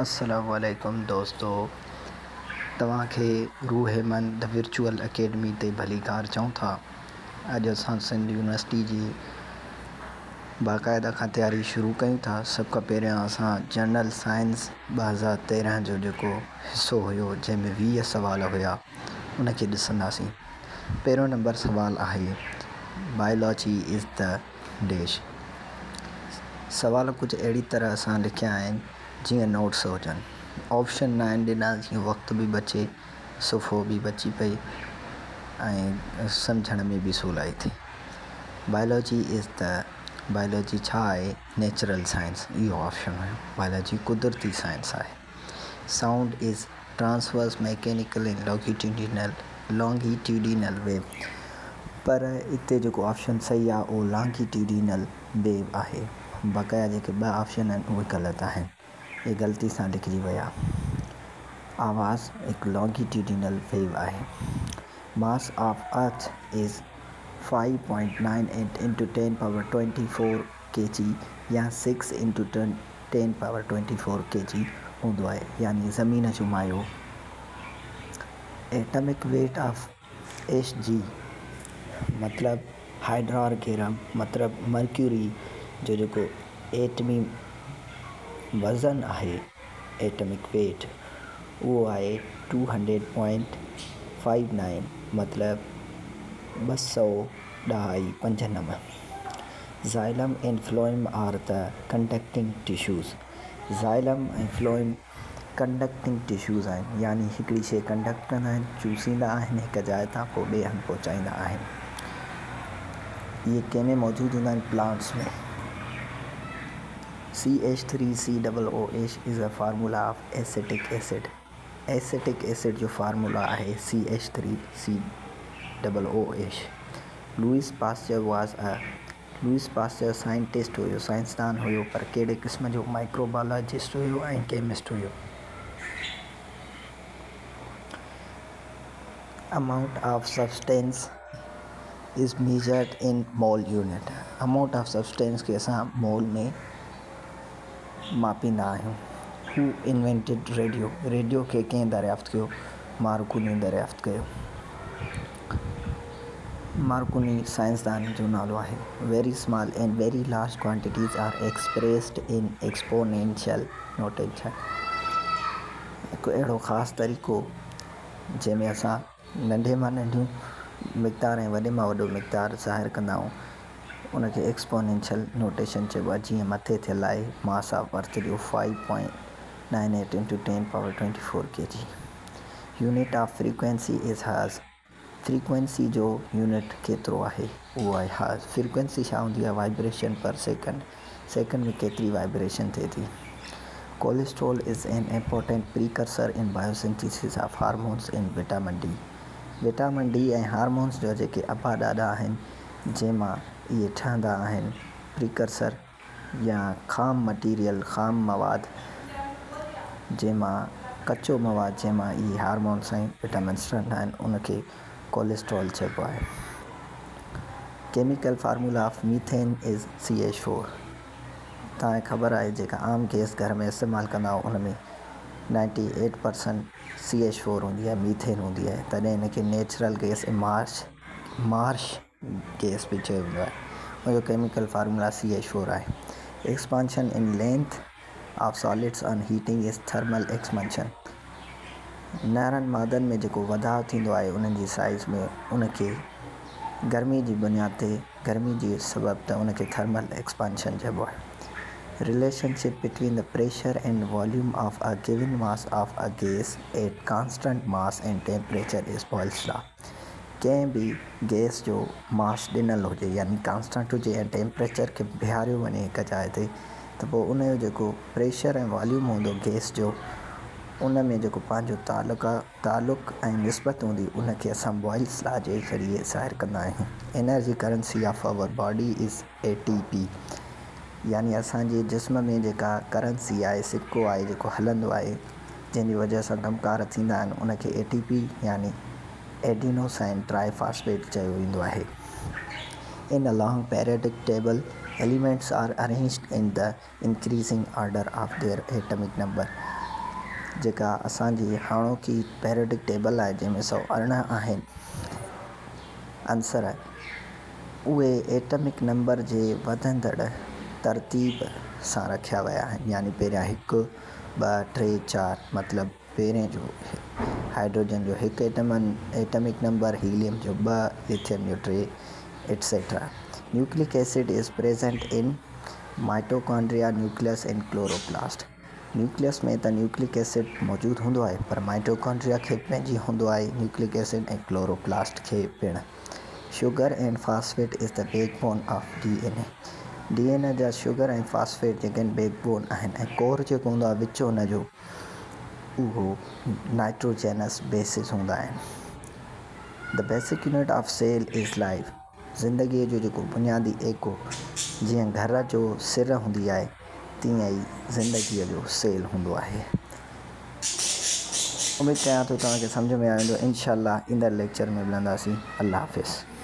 अस्सलामुअलैकुम दोस्तों, तव्हांखे रूहे मन द वर्चुअल अकेडमी ते भली कार चऊं था। अॼु असां सिंध यूनिवर्सिटी जी बाक़ाइदा खां तयारी शुरू कयूं था। सभ खां पहिरियों असां जनरल साइंस 2013 जो जेको हिसो हुयो जंहिंमें 20 सुवाल हुया उनखे ॾिसंदासीं। पहिरियों नंबर सुवाल आहे बायोलॉजी इज़ द डैश। सवाल कुझु अहिड़ी तरह सां लिखिया आहिनि जीअं नोट्स हुजनि। ऑप्शन न आहिनि ॾिना जीअं वक़्तु बि बचे, सुफ़ो बि बची पई ऐं सम्झण में बि सहुलाई थी। बायोलॉजी छा आहे? नेचुरल साइंस, इहो ऑप्शन हुयो। बायोलॉजी कुदरती साइंस आहे। Sound is transverse mechanical and longitudinal wave, पर हिते जेको ऑप्शन सही आहे उहो लॉन्गिट्यूडिनल वेव आहे। बक़ाया जेके ॿ ऑप्शन आहिनि उहे ग़लति आहिनि, इहे ग़लती सां लिखिजी विया। आवाज़ हिकु लॉन्गिट्यूडिनल वेव आहे। Mass of earth is 5.98 × 10⁻24 kg या 6 × 10⁻24 kg हूंदो आहे, यानी ज़मीन जो मायो। एटमिक वेट ऑफ Hg मतिलबु हाइड्रोगेरम मतिलबु मर्क्यूरी जो जेको एटमी वज़न आहे, एटमिक वेट, उहो आहे 200.59 मतिलबु 200.59। Xylem and phloem are the conducting tissues. Xylem ऐं फ्लोएम कंडक्टिंग टिश्यूज़ आहिनि, यानी हिकिड़ी शइ कंडक्ट कंदा आहिनि, चूसींदा आहिनि हिकु जाइ तां पोइ ॿिए हंधि पहुचाईंदा आहिनि। इहे कंहिंमें मौजूदु हूंदा आहिनि? प्लांट्स में। CH3COOH is a formula of acetic acid. Acetic acid जो फार्मूला आहे CH3COOH। लुइस पास्चर साइंटिस्ट हुयो, साइंसदान हुयो, पर कहिड़े क़िस्म जो? माइक्रोबायोलॉजिस्ट हुयो ऐं केमिस्ट हुयो। Amount of substance is measured in मोल यूनिट। अमाउंट ऑफ सब्सटेंस खे असां मोल में मापींदा आहियूं। हू इन्वेंटेड रेडियो? रेडियो खे कंहिं दरियाफ़्त कयो? मार्कोनी दरियाफ़्त कयो। मार्कोनी साइंसदान जो नालो आहे। Very small and very large quantities are expressed in exponential notation. हिकु अहिड़ो ख़ासि तरीक़ो जंहिंमें असां नंढे मां नंढियूं मिक़दार ऐं वॾे मां वॾो मिक़दार ज़ाहिरु कंदा आहियूं, उनखे एक्सपोनेंशियल नोटेशन चइबो आहे। जीअं मथे थियल आहे मास ऑफ अर्थ जो 5.98 × 10⁻24 kg। Unit of frequency is hertz. Frequency जो यूनिट केतिरो आहे? उहो आहे हर्ट्ज़। फ्रीक्वेंसी छा हूंदी आहे? वाइब्रेशन पर सेकंड। सेकंड में केतिरी वाइब्रेशन थिए थी। Cholesterol is an important precursor in biosynthesis of hormones and vitamin D. Vitamin D ऐं हार्मोन्स जो जेके अबा ॾाॾा आहिनि, जंहिंमां इहे ठहंदा आहिनि प्रीकर्सर या ख़ाम मटीरियल, ख़ाम मवाद, जंहिंमां कचो मवाद, जंहिंमां इहे हार्मोन्स ऐं विटामिन्स ठहंदा आहिनि, उनखे कोलेस्ट्रॉल चइबो आहे। Chemical formula of methane is CH4। तव्हांखे ख़बर आहे जेका आम गैस घर में इस्तेमालु कंदा उन में 98% CH4 हूंदी आहे, मीथेन हूंदी आहे। तॾहिं हिनखे नेचुरल गैस ऐं मार्श गैस बि चयो वेंदो आहे। उनजो केमिकल फार्मूला CH4 आहे। Expansion in length of solids on heating is thermal expansion. नरनि मादनि में जेको वधाउ थींदो आहे उन्हनि जी साइज़ में, उनखे गर्मी जी बुनियाद ते, गर्मी जे सबबु त उनखे थर्मल एक्सपांशन चइबो आहे। Relationship between the pressure and volume of a given mass of a gas at constant mass and temperature is Boyle's law. कंहिं बि गैस जो मास ॾिनल हुजे, यानी कांस्टेंट हुजे, ऐं टेम्परेचर खे बीहारियो वञे हिकु जाइ ते, त पोइ उनजो जेको प्रेशर ऐं वॉल्यूम हूंदो गैस जो, उन में जेको पंहिंजो तालुक़ ऐं निस्बत हूंदी, उनखे असां बॉयल्स लॉ जे ज़रिए ज़ाहिरु कंदा आहियूं। Energy currency of our body is ATP। यानी असांजे जिस्म में जेका करेंसी आहे, सिक्को आहे जेको हलंदो आहे, जंहिंजी वजह सां कमकार थींदा आहिनि, उनखे ATP यानी एडिनोसाइन ट्राइफॉस्फेट चयो वेंदो आहे। इन a long periodic table, elements are arranged in the increasing order of their atomic number। जेका असांजी हाणोकी पेरियोडिक टेबल आहे जंहिंमें 118 आहिनि आंसर उहे एटमिक नंबर जे वधंदड़ तरतीब सां रखिया विया आहिनि। यानी पहिरियां 1 2 3 4 मतिलबु पहिरें जो हाइड्रोजन जो 1 एटमिक नंबर, हीलियम जो 2, लिथियम जो 3 etcetera. Nucleic acid is present in mitochondria, nucleus and chloroplast. Nucleus में त न्यूक्लिक एसिड मौजूदु हूंदो आहे, पर माइटोकॉन्ड्रिया खे पंहिंजी हूंदो आहे न्यूक्लिक एसिड ऐं क्लोरोप्लास्ट खे पिणु। Sugar and phosphate is the backbone of DNA। DNA जा शुगर ऐं फास्फेट जेके आहिनि बैकबोन आहिनि ऐं कोर जेको हूंदो आहे विच हुनजो उहो नाइट्रोजनस बेसिस हूंदा आहिनि। The basic unit of cell is life. ज़िंदगीअ जो जेको बुनियादी एको जीअं घर जो सिर हूंदी आहे तीअं ई ज़िंदगीअ जो सेल हूंदो आहे। उमेदु कयां थो तव्हांखे सम्झ में आयो हूंदो। इंशाअल्लाह ईंदड़ लेक्चर में मिलंदासीं। अल्लाह हाफ़िज़।